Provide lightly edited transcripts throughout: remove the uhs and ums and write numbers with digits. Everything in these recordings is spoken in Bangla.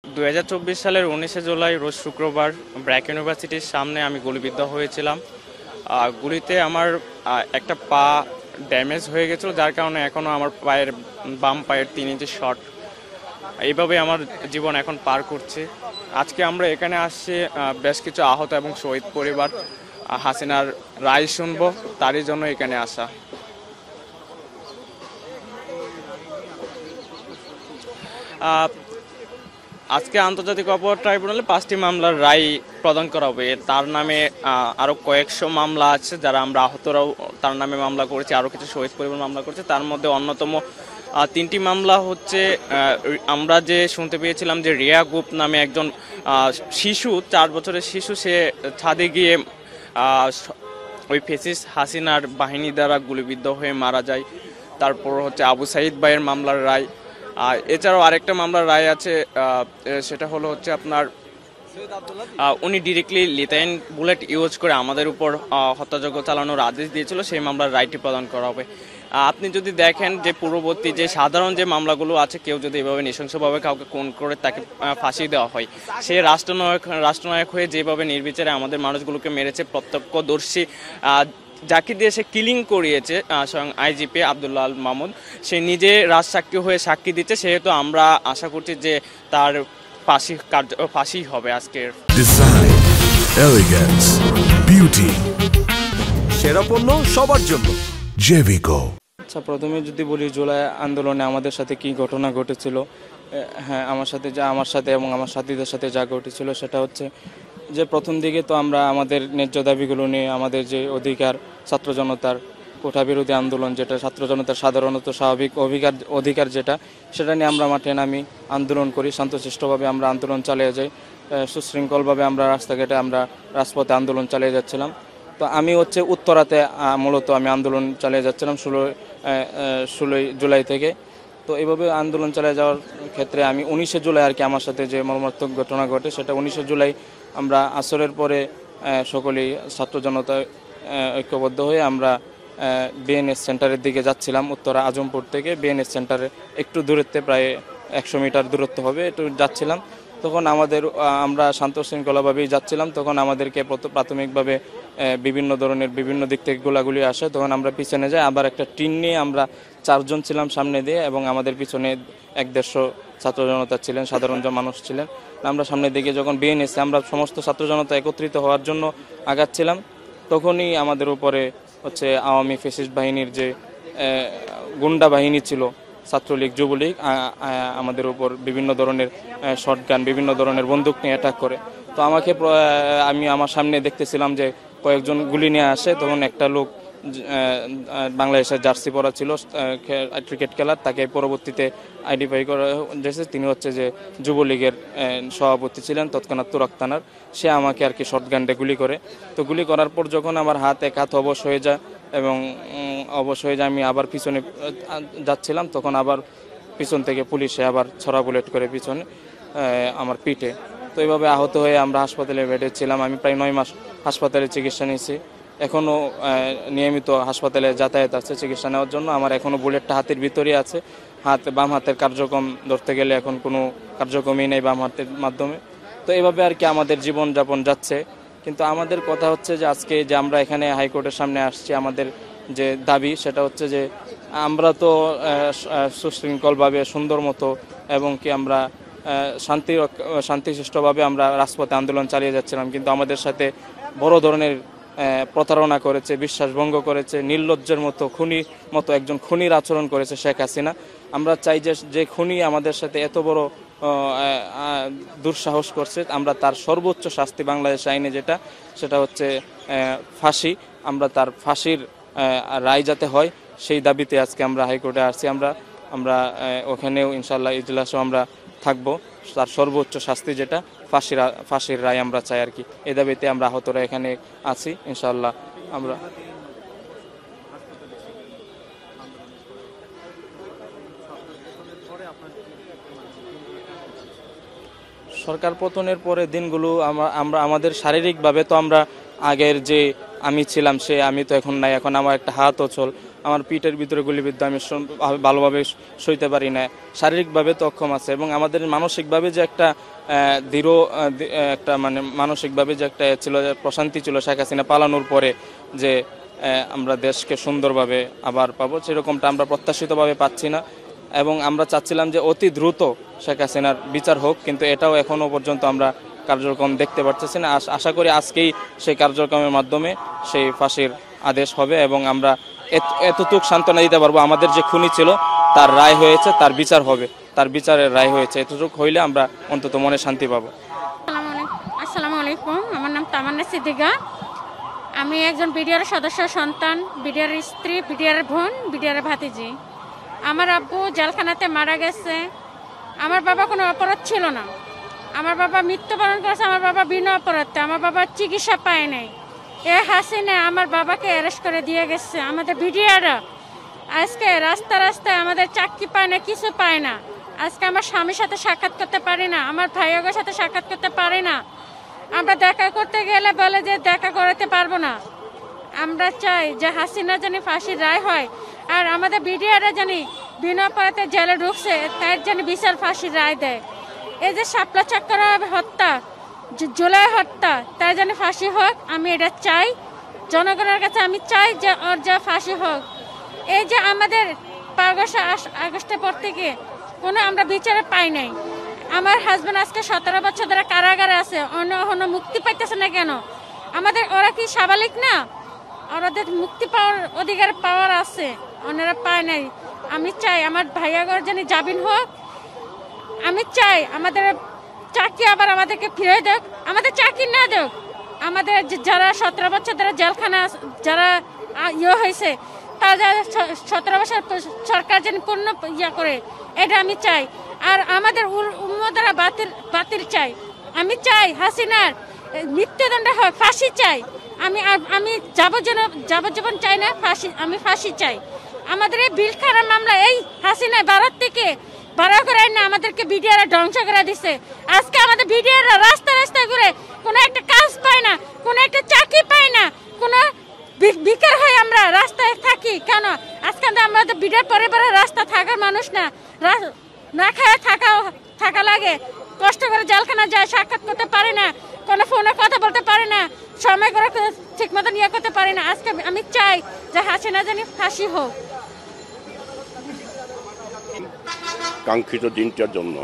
2024 সালের 19শে জুলাই রোজ শুক্রবার ব্র্যাক ইউনিভার্সিটির সামনে আমি গুলিবিদ্ধ হয়েছিলাম। গুলিতে আমার একটা পা ড্যামেজ হয়ে গেছিলো, যার কারণে এখনও আমার বাম পায়ের 3 ইঞ্চি শর্ট। এইভাবে আমার জীবন এখন পার করছে। আজকে আমরা এখানে আসছি বেশ কিছু আহত এবং শহীদ পরিবার হাসিনার রায় শুনবো, তারই জন্য এখানে আসা। আজকে আন্তর্জাতিক অপরাধ ট্রাইব্যুনালে 5টি মামলার রায় প্রদান করা হবে। তার নামে আরও কয়েকশো মামলা আছে, যারা আমরা আহতরাও তার নামে মামলা করেছি, আরও কিছু শহীদ পরিবার মামলা করেছে। তার মধ্যে অন্যতম 3টি মামলা হচ্ছে, আমরা যে শুনতে পেয়েছিলাম যে রিয়া গুপ নামে একজন শিশু, 4 বছরের শিশু, সে ছাদে গিয়ে ওই ফেসিস হাসিনার বাহিনী দ্বারা গুলিবিদ্ধ হয়ে মারা যায়। তারপর হচ্ছে আবু সাইদ ভাইয়ের মামলার রায়। এছাড়াও আরেকটা মামলার রায় আছে, সেটা হলো হচ্ছে আপনার উনি ডিরেক্টলি লিথাইন বুলেট ইউজ করে আমাদের উপর হত্যাযজ্ঞ চালানোর আদেশ দিয়েছিল, সেই মামলার রায়টি প্রদান করা হবে। আপনি যদি দেখেন যে পূর্ববর্তী যে সাধারণ যে মামলাগুলো আছে, কেউ যদি এভাবে নৃশংসভাবে কাউকে খুন করে তাকে ফাঁসি দেওয়া হয়, সে রাষ্ট্রনায়ক হয়ে যেভাবে নির্বিচারে আমাদের মানুষগুলোকে মেরেছে, প্রত্যক্ষদর্শী যাকে দিয়ে সে কিলিং করিয়েছে, স্বয়ং আইজিপি আব্দুল্লাহ আল মাহমুদ, সে নিজে রাজসাক্ষী হয়ে সাক্ষী দিচ্ছে। সেহেতু আমরা আশা করছি যে তার ফাঁসি হবে আজকের। ডিজাইন, এলিগেন্স, বিউটি, সেরা পণ্য সবার জন্য জেভিকো। আচ্ছা, প্রথমে যদি বলি জুলাই আন্দোলনে আমাদের সাথে কি ঘটনা ঘটেছিল। হ্যাঁ, আমার সাথে এবং আমার সাথীদের সাথে যা ঘটেছিল সেটা হচ্ছে যে প্রথম দিকে তো আমরা আমাদের ন্যায্য দাবিগুলো নিয়ে, আমাদের যে অধিকার, ছাত্র জনতার কোটা বিরোধী আন্দোলন, যেটা ছাত্র জনতার সাধারণত স্বাভাবিক অধিকার যেটা, সেটা নিয়ে আমরা মাঠে নামি আন্দোলন করি। শান্তশিষ্টভাবে আমরা আন্দোলন চালিয়ে যাই, সুশৃঙ্খলভাবে আমরা রাস্তাঘাটে আমরা রাজপথে আন্দোলন চালিয়ে যাচ্ছিলাম। তো আমি হচ্ছে উত্তরাতে মূলত আমি আন্দোলন চালিয়ে যাচ্ছিলাম 16 জুলাই থেকে। তো এইভাবে আন্দোলন চালিয়ে যাওয়ার ক্ষেত্রে আমি 19শে জুলাই আর কি আমার সাথে যে মর্মান্তিক ঘটনা ঘটে, সেটা 19শে জুলাই আমরা আসরের পরে সকলেই ছাত্র জনতা ঐক্যবদ্ধ হয়ে আমরা বিএনএস সেন্টারের দিকে যাচ্ছিলাম। উত্তরা আজমপুর থেকে বিএনএস সেন্টারে একটু দূরত্বে, প্রায় 100 মিটার দূরত্ব হবে, একটু যাচ্ছিলাম। তখন আমরা শান্ত শৃঙ্খলাভাবেই যাচ্ছিলাম। তখন আমাদেরকে প্রাথমিকভাবে বিভিন্ন দিক থেকে গোলাগুলি আসে। তখন আমরা পিছনে যাই, আবার একটা টিন নিয়ে আমরা 4 জন ছিলাম সামনে দিয়ে, এবং আমাদের পিছনে 1-150 ছাত্র জনতা ছিলেন, সাধারণ মানুষ ছিলেন। আমরা সামনের দিকে যখন বিএনএসে আমরা সমস্ত ছাত্র জনতা একত্রিত হওয়ার জন্য আগাচ্ছিলাম, তখনই আমাদের উপরে হচ্ছে আওয়ামী ফ্যাসিস্ট বাহিনীর যে গুন্ডা বাহিনী ছিল, ছাত্রলীগ, যুবলীগ, আমাদের উপর বিভিন্ন ধরনের শটগান, বিভিন্ন ধরনের বন্দুক নিয়ে অ্যাটাক করে। তো আমি আমার সামনে দেখতেছিলাম যে কয়েকজন গুলি নিয়ে আসে। তখন একটা লোক বাংলাদেশের জার্সি পরা ছিল, ক্রিকেট খেলার, তাকে পরবর্তীতে আইডেন্টিফাই করা হয়েছে, তিনি হচ্ছে যে যুবলীগের সভাপতি ছিলেন তৎক্ষণাৎ তুরাক থানার। সে আমাকে আর কি শটগানটা গুলি করে। তো গুলি করার পর যখন আমার এক হাত অবশ হয়ে যায়, এবং অবশ হয়ে যায়, আমি আবার পিছনে যাচ্ছিলাম, তখন আবার পিছন থেকে পুলিশে আবার ছড়া বুলেট করে পিছনে আমার পিঠে। তো এইভাবে আহত হয়ে আমরা হাসপাতালে বেডে ছিলাম। আমি প্রায় 9 মাস হাসপাতালে চিকিৎসা নিয়েছি। এখনও নিয়মিত হাসপাতালে যাতায়াত আছে চিকিৎসা নেওয়ার জন্য। আমার এখনও বুলেটটা হাতের ভিতরেই আছে। বাম হাতের কার্যক্রম ধরতে গেলে এখন কোনো কার্যক্রমই নেই বাম হাতের মাধ্যমে। তো এইভাবে আর কি আমাদের জীবনযাপন যাচ্ছে। কিন্তু আমাদের কথা হচ্ছে যে আজকে যে আমরা এখানে হাইকোর্টের সামনে আসছি, আমাদের যে দাবি সেটা হচ্ছে যে আমরা তো সুশৃঙ্খলভাবে, সুন্দর মতো, এবং কি আমরা শান্তিশিষ্টভাবে আমরা রাজপথে আন্দোলন চালিয়ে যাচ্ছিলাম। কিন্তু আমাদের সাথে বড় ধরনের প্রতারণা করেছে, বিশ্বাসভঙ্গ করেছে, নির্লজ্জের মতো একজন খুনির আচরণ করেছে শেখ হাসিনা। আমরা চাই যে খুনি আমাদের সাথে এত বড় দুঃসাহস করছে, আমরা তার সর্বোচ্চ শাস্তি বাংলাদেশ আইনে সেটা হচ্ছে ফাঁসি, আমরা তার ফাঁসির রায় যাতে হয়, সেই দাবিতে আজকে আমরা হাইকোর্টে আসছি। আমরা ওখানেও ইনশাল্লাহ ইজলাসেও আমরা থাকবো। তার সর্বোচ্চ শাস্তি যেটা ফাঁসির রায় আমরা চাই আর কি। এই দাবিতে আমরা আহতরা এখানে আছি ইনশাল্লাহ। আমরা সরকার পতনের পরে দিনগুলো আমরা আমাদের শারীরিকভাবে তো আমরা আগের যে আমি ছিলাম সে আমি তো এখন নাই, এখন আমার একটা হাত অচল, আমার পিঠের ভিতরে গুলিবিদ্ধ, আমি ভালোভাবে সইতে পারি না, শারীরিকভাবে তো অক্ষম আছে এবং আমাদের মানসিকভাবে যে একটা দৃঢ় একটা মানে মানসিকভাবে যে একটা ছিল, প্রশান্তি ছিল শেখ হাসিনা পালানোর পরে, যে আমরা দেশকে সুন্দরভাবে আবার পাবো, সেরকমটা আমরা প্রত্যাশিতভাবে পাচ্ছি না এবং আমরা চাচ্ছিলাম যে অতি দ্রুত শেখ হাসিনার বিচার হোক, কিন্তু এটাও এখনও পর্যন্ত আমরা কার্যক্রম দেখতে পারতেছি না। আশা করি আজকেই সেই কার্যক্রমের মাধ্যমে সেই ফাঁসির আদেশ হবে এবং আমরা এতটুক সান্ত্বনা দিতে পারবো আমাদের যে খুনি ছিল তার রায় হয়েছে, তার বিচার হবে, তার বিচারের রায় হয়েছে, এতটুকু হইলে আমরা অন্তত মনে শান্তি পাবো। আসসালামু আলাইকুম, আমার নাম তামান্না সিদ্দিকা। আমি একজন বিডিআর সদস্য সন্তান, বিডিআর স্ত্রী, বিডিআর বোন, বিডিআর ভাতিজি। আমার আব্বু জেলখানাতে মারা গেছে। আমার বাবা কোনো অপরাধ ছিল না, আমার বাবা মৃত্যুবরণ করেছে, আমার বাবা বিনা অপরাধে, আমার বাবা চিকিৎসা পায় নাই। এ হাসিনা আমার বাবাকে অ্যারেস্ট করে দিয়ে গেছে। আমাদের বিডিআররা আজকে রাস্তা রাস্তায় আমাদের চাকরি পায় না, কিছু পায় না। আজকে আমার স্বামীর সাথে সাক্ষাৎ করতে পারি না, আমার ভাইয়ের সাথে সাক্ষাৎ করতে পারি না। আমরা দেখা করতে গেলে বলে যে দেখা করতে পারবো না। আমরা চাই যে হাসিনা জানি ফাঁসির রায় হয়, আর আমাদের বিডিআররা জানি বিনা অপরাধে জেলে ঢুকছে তার জানি বিচার ফাঁসির রায় দেয়। এই যে শাপলা চক্কর হত্যা, জুলাই হত্যা, তার জানি ফাঁসি হোক, আমি এটা চাই। জনগণের কাছে আমি চাই যে ওর যা ফাঁসি হোক। এই যে আমাদের 5 আগস্টের পর থেকে কোনো আমরা বিচারে পাই নাই। আমার হাজব্যান্ড আজকে 17 বছর ধরে কারাগারে আছে, অন্য মুক্তি পাইতেছে না কেন? আমাদের ওরা কি স্বাভাবিক না? ওদের মুক্তি পাওয়ার অধিকার পাওয়ার আছে, ওনারা পায় নাই। আমি চাই আমার ভাইয়াগর যেন জামিন হোক। আমি চাই আমাদের চাকরি আবার আমাদেরকে ফিরে দেখ, আমাদের চাকরি না দেখ। আমাদের যারা 17 বছর ধরে জেলখানা যারা হয়েছে, তারা 17 বছর সরকার যেন পূর্ণ করে, এটা আমি চাই। আর আমাদের উম্মতরা বাতিল চাই। আমি চাই হাসিনার মৃত্যুদণ্ড হোক, ফাঁসি চাই। আমি যাবজ্জীবন চাই না, আমি ফাঁসি চাই। আমাদের এই বিলখানা মামলা এই হাসিনা ভারত থেকে ভাড়া করে না আমাদেরকে বিডিআর ধ্বংস করে দিছে। আজকে আমাদের বিডিআররা রাস্তা রাস্তা ঘুরে কোনো একটা কাজ পায় না, কোনো একটা চাকরি পায় না, কোনো বিকার হয় আমরা রাস্তায় থাকি কেন? আজকে আমাদের বিডিআর পরিবারের রাস্তা থাকার মানুষ না, না খায় থাকা লাগে, কষ্ট করে জেলখানা যায়, সাক্ষাৎ করতে পারে না, কোনো ফোনে কথা বলতে পারে না, সময় করে ঠিক মতো নিয়ে করতে পারে না। আজকে আমি চাই যে হাসিনা জানি ফাঁসি হোক। কাঙ্ক্ষিত দিনটার জন্য,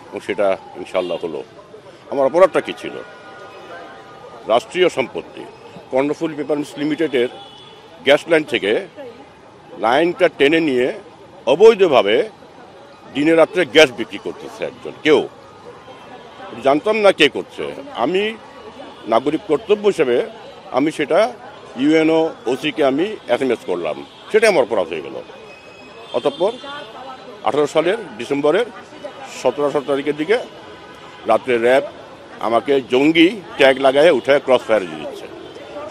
এবং সেটা ইনশাল্লাহ হলো। আমার অপরাধটা কী ছিল? রাষ্ট্রীয় সম্পত্তি কর্ণফুলী পেপার মিলস লিমিটেডের গ্যাস লাইন থেকে লাইনটা টেনে নিয়ে অবৈধভাবে দিনে রাত্রে গ্যাস বিক্রি করতেছে একজন কেউ, জানতাম না কে করছে। আমি নাগরিক কর্তব্য হিসেবে আমি সেটা ইউএনও ওসিকে আমি SMS করলাম, সেটা আমার অপরাধ হয়ে গেল। অতঃপর 18 সালের ডিসেম্বরের 17 তারিখের দিকে রাত্রে র্যাব আমাকে জঙ্গি ট্যাগ লাগায় উঠে ক্রস ফায়ার দিয়ে দিচ্ছে,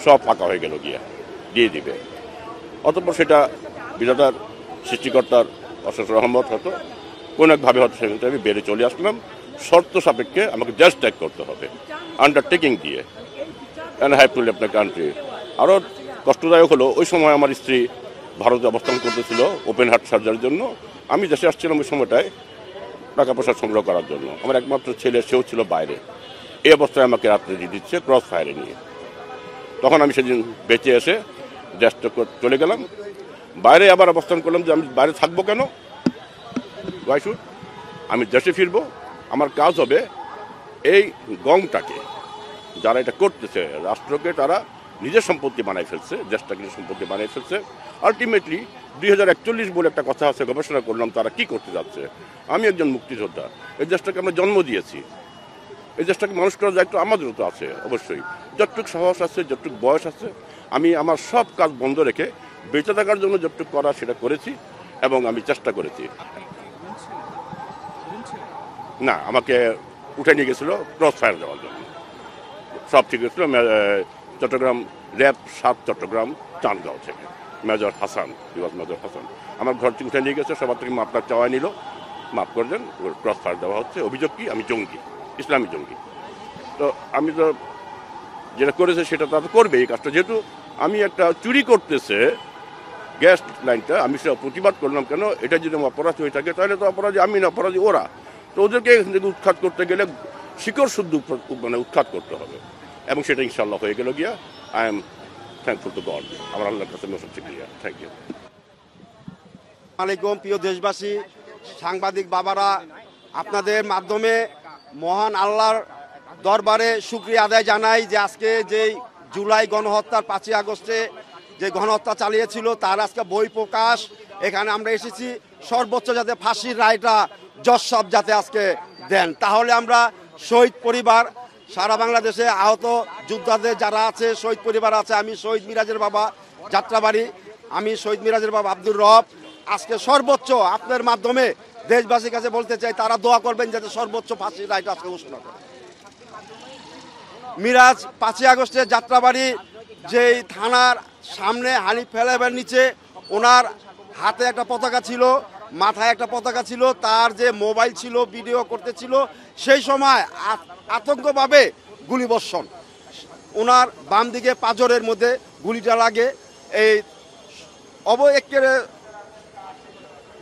সব ফাঁকা হয়ে গেল, দিয়ে দিবে। অতঃপর সেটা বিধাতার সৃষ্টিকর্তার অশেষ রহমত হতো, কোনো একভাবে হয়তো সেখান থেকে আমি বেড়ে চলে আসলাম। শর্ত সাপেক্ষে আমাকে দেশ ত্যাগ করতে হবে, আন্ডারটেকিং দিয়ে, and have to leave the country. আরও কষ্টদায়ক হলো, ওই সময় আমার স্ত্রী ভারতে অবস্থান করতেছিল ওপেন হার্ট সার্জারির জন্য। আমি দেশে আসছিলাম ওই সময়টায় টাকা পয়সা সংগ্রহ করার জন্য। আমার একমাত্র ছেলে, সেও ছিল বাইরে। এই অবস্থায় আমাকে রাত্রে দিয়ে দিচ্ছে ক্রস ফায়ারে নিয়ে। তখন আমি সেদিন বেঁচে এসে দেশটা চলে গেলাম, বাইরে আবার অবস্থান করলাম যে আমি বাইরে থাকবো কেন, ওয়াই শুড, আমি দেশে ফিরবো। আমার কাজ হবে এই গংটাকে, যারা এটা করতেছে, রাষ্ট্রকে তারা নিজের সম্পত্তি বানাই ফেলছে, দেশটাকে নিজের সম্পত্তি বানিয়ে ফেলছে। আলটিমেটলি 2041 বলে একটা কথা আছে, গবেষণা করলাম তারা কি করতে যাচ্ছে। আমি একজন মুক্তিযোদ্ধা, এই দেশটাকে আমরা জন্ম দিয়েছি, এই দেশটাকে মানুষ করার দায়িত্ব আমাদেরও তো আছে অবশ্যই। যতটুকু সাহস আছে, যতটুকু বয়স আছে, আমি আমার সব কাজ বন্ধ রেখে বেঁচে থাকার জন্য যতটুকু করা সেটা করেছি এবং আমি চেষ্টা করেছি। না, আমাকে উঠে নিয়ে গেছিলো ক্রস ফায়ার দেওয়ার জন্য, সব ঠিক হয়েছিল। চট্টগ্রাম র্যাব 7 চট্টগ্রাম চাঁদগাঁও থেকে মেজর হাসান, মেজর হাসান আমার ঘর থেকে উঠে নিয়ে গেছে। সবার থেকে আপনার চাওয়াই নিল, মাফ করবেন, ক্রস ফায়ার দেওয়া হচ্ছে। অভিযোগ কি? আমি জঙ্গি, ইসলামী জঙ্গি। তো আমি তো যেটা করেছে সেটা তারা করবে এই কাজটা। যেহেতু আমি একটা চুরি করতেছে গ্যাস লাইনটা, আমি সেটা প্রতিবাদ করলাম, কেন এটা যদি অপরাধ হয়ে থাকে তাহলে তো অপরাধী আমি না, অপরাধী ওরা। তো ওদেরকে এখান থেকে উৎখাত করতে গেলে শিকড় শুদ্ধ মানে উৎখাত করতে হবে, এবং সেটা ইনশাল্লাহ হয়ে গেল গিয়া। I am thankful to god, আমার আল্লাহর কাছে মেসেজ ক্লিয়ার। Thank you. আলাইকুম প্রিয় দেশবাসী, সাংবাদিক বাবারা, আপনাদের মাধ্যমে মহান আল্লাহর দরবারে শুকরিয়া আদায় জানাই যে আজকে যেই জুলাই গণহত্যার 5ই আগস্টে যে গণহত্যা চালিয়েছিল তার আজকে বই প্রকাশ। এখানে আমরা এসেছি সর্বোচ্চ যাতে ফাঁসির রায়টা জজ সাহেব যাতে আজকে দেন, তাহলে আমরা শহীদ পরিবার, সারা বাংলাদেশে আহত যোদ্ধাদের যারা আছে শহীদ পরিবার আছে, আমি শহীদ মিরাজের বাবা যাত্রাবাড়ি, আমি শহীদ মিরাজের বাবা আব্দুর রব, আজকে সর্বোচ্চ আপনার মাধ্যমে দেশবাসীর কাছে বলতে চাই তারা দোয়া করবেন যাতে সর্বোচ্চ ফাঁসির রায়টা আজকে ঘোষণা করে। মিরাজ 5ই আগস্টে যাত্রাবাড়ি যেই থানার সামনে হানিফ ফেলাইবার নিচে ওনার হাতে একটা পতাকা ছিল, মাথায় একটা পতাকা ছিল, তার যে মোবাইল ছিল ভিডিও করতেছিল, সেই সময় আতঙ্কভাবে গুলিবর্ষণ, ওনার বাম দিকে পাঁজরের মধ্যে গুলিটা লাগে। এই একেবারে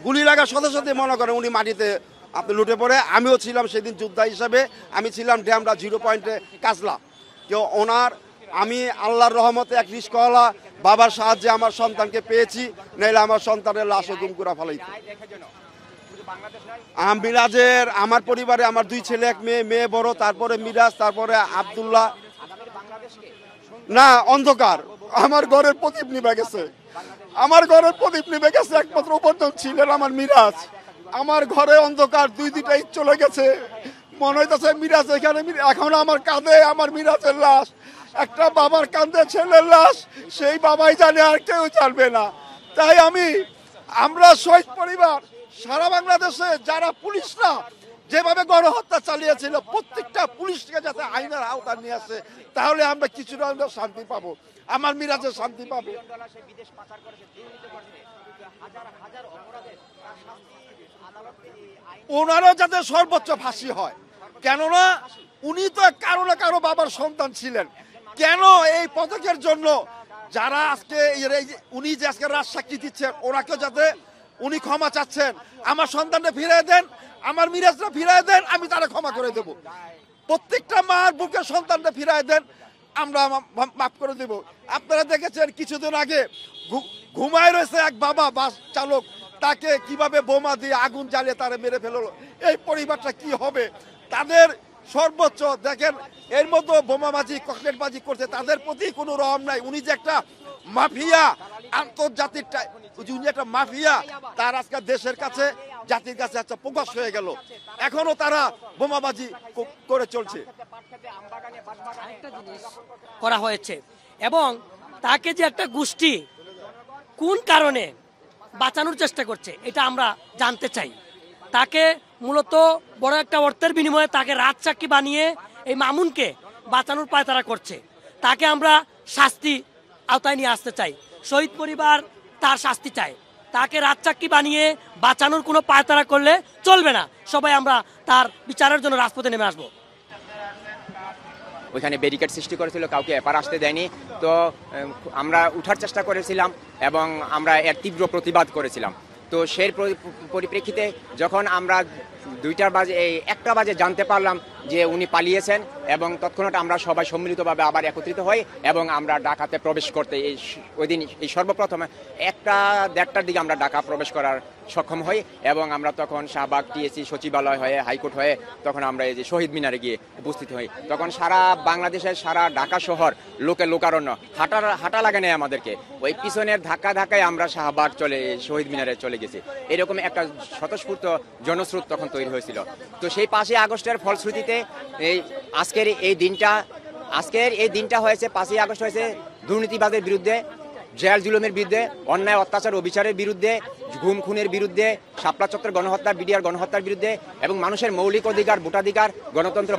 গুলি লাগার সাথে সাথে মনে করেন উনি মাটিতে আপনি লুটে পড়ে। আমিও ছিলাম সেদিন যোদ্ধা হিসাবে, আমি ছিলাম ড্যামরা 0 পয়েন্টে কাজলা। কেউ ওনার আমি আল্লাহর রহমতে এক রিস্কওয়ালা বাবার সাহায্যে আমার সন্তানকে পেয়েছি, নাইলে আমার সন্তানের লাশও গুম করে ফেলাইত। মিরাজের আমার পরিবারে আমার 2 ছেলে 1 মেয়ে, মেয়ে বড়, তারপরে মিরাজ, তারপরে আব্দুল্লাহ। না, অন্ধকার, আমার ঘরের প্রদীপ নিভে গেছে, আমার ঘরের প্রদীপ নিভে গেছে, একমাত্র উপার্জন ছিলেন আমার মিরাজ। আমার ঘরে অন্ধকার, 2টাই চলে গেছে। মনে হইতেছে মিরাজ এখানে, এখন আমার কাঁধে আমার মিরাজের লাশ, একটা বাবার কাঁধে ছেলের লাশ, সেই বাবাই জানে, আর কেউ জানবে না। তাই আমরা শহীদ পরিবার সারা বাংলাদেশে যারা পুলিশরা যেভাবে গণহত্যা চালিয়েছিল প্রত্যেকটা পুলিশকে যাতে আইনের আওতায় নিয়ে আসে, তাহলে আমরা কিছুটা শান্তি পাবো, আমার মিরাজের শান্তি পাবো। ওনারও যাতে সর্বোচ্চ ফাঁসি হয়, কেননা উনি তো কারো না কারো বাবার সন্তান ছিলেন। কেন এই পদকের জন্য যারা আজকে উনি যে আজকে রাজসাক্ষী দিচ্ছেন, ওনাকে যাতে উনি ক্ষমা চাচ্ছেন, আমার সন্তানটা ফিরিয়ে দেন, আমার মিরাজটা ফিরিয়ে দেন, আমি তারা ক্ষমা করে দেব। প্রত্যেকটা মার বুকে সন্তানটা ফিরিয়ে দেন, আমরা মাফ করে দেব। আপনারা দেখেছেন কিছুদিন আগে ঘুমায় রয়েছে এক বাবা বাস চালক, তাকে কিভাবে বোমা দিয়ে আগুন জ্বালিয়ে তারা মেরে ফেললো। এই পরিবারটা কি হবে? তাদের সর্বোচ্চ দেখেন, এর মধ্যে বোমাবাজি ককটেলবাজি করছে, তাদের প্রতি কোনো রহম নাই। উনি যে একটা মাফিয়া, আন্তর্জাতিক উনি একটা মাফিয়া, তার আজকে দেশের কাছে জাতির কাছে একটা প্রকাশ হয়ে গেল। এখনো তারা বোমাবাজি করে চলছে। করা হয়েছে এবং তাকে যে একটা গোষ্ঠী কোন কারণে বাঁচানোর চেষ্টা করছে এটা আমরা জানতে চাই। তাকে মূলত বড় একটা অর্থের বিনিময়ে তাকে রাজসাক্ষী বানিয়ে এই মামুনকে বাঁচানোর পায়তারা করছে। তাকে আমরা শাস্তি আওতায় নিয়ে আসতে চাই। শহীদ পরিবার তার শাস্তি চায়। তাকে রাজসাক্ষী বানিয়ে বাঁচানোর কোনো পায়তারা করলে চলবে না। সবাই আমরা তার বিচারের জন্য রাজপথে নেমে আসবো। ওইখানে ব্যারিকেড সৃষ্টি করেছিল, কাউকে এপার আসতে দেয়নি। তো আমরা উঠার চেষ্টা করেছিলাম এবং আমরা এর তীব্র প্রতিবাদ করেছিলাম। তো সেই পরিপ্রেক্ষিতে যখন আমরা 1টা বাজে জানতে পারলাম যে উনি পালিয়েছেন, এবং তৎক্ষণাৎ আমরা সবাই সম্মিলিতভাবে আবার একত্রিত হই এবং আমরা ঢাকাতে প্রবেশ করতে ওই দিন সর্বপ্রথমে 1টা-1:30টার দিকে আমরা ঢাকা প্রবেশ করার সক্ষম হই। এবং আমরা তখন শাহবাগ টিএসসি সচিবালয় হয়ে হাইকোর্ট হয়ে তখন আমরা এই যে শহীদ মিনারে গিয়ে উপস্থিত হই। তখন সারা বাংলাদেশের সারা ঢাকা শহর লোকারণ্য, হাঁটা লাগে না আমাদেরকে। ওই পিছনের ধাক্কায় আমরা শাহবাগ শহীদ মিনারে চলে গেছি। এরকম একটা স্বতঃস্ফূর্ত জনস্রোত তখন তৈরি হয়েছিল। তো সেই 5ই আগস্টের ফলশ্রুতিতে আজকের এই দিনটা হয়েছে, 5ই আগস্ট হয়েছে দুর্নীতিবাদের বিরুদ্ধে, জেল জুলুমের বিরুদ্ধে, অন্যায় অত্যাচার অবিচারের বিরুদ্ধে, গুম খুনের বিরুদ্ধে, শাপলা চত্বর গণহত্যা, বিডিআর গণহত্যার বিরুদ্ধে এবং মানুষের মৌলিক অধিকার, ভোটাধিকার, গণতন্ত্র,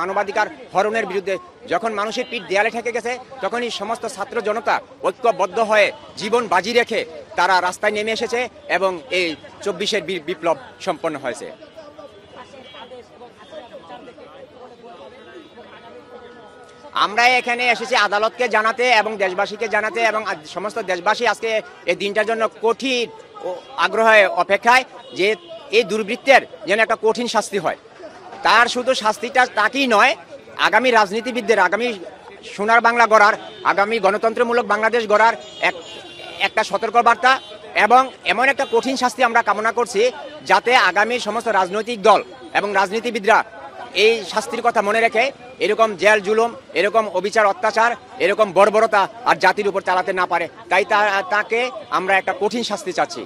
মানবাধিকার হরণের বিরুদ্ধে। যখন মানুষের পিঠ দেয়ালে ঠেকে গেছে, তখনই সমস্ত ছাত্র জনতা ঐক্যবদ্ধ হয়ে জীবন বাজি রেখে তারা রাস্তায় নেমে এসেছে এবং এই 24-এর বিপ্লব সম্পন্ন হয়েছে। আমরা এখানে এসেছি আদালতকে জানাতে এবং দেশবাসীকে জানাতে, এবং সমস্ত দেশবাসী আজকে এই দিনটার জন্য কঠিন আগ্রহে অপেক্ষায় যে এই দুর্বৃত্তের যেন একটা কঠিন শাস্তি হয়। তার শুধু শাস্তিটা তাকেই নয়, আগামী রাজনীতিবিদদের, আগামী সোনার বাংলা গড়ার, আগামী গণতন্ত্রমূলক বাংলাদেশ গড়ার একটা সতর্কবার্তা এবং এমন একটা কঠিন শাস্তি আমরা কামনা করছি যাতে আগামী সমস্ত রাজনৈতিক দল এবং রাজনীতিবিদরা এই শাস্তির কথা মনে রেখে এরকম জেল জুলুম, এরকম অবিচার অত্যাচার, এরকম বর্বরতা আর জাতির উপর চালাতে না পারে। তাই তাকে আমরা একটা কঠিন শাস্তি চাচ্ছি।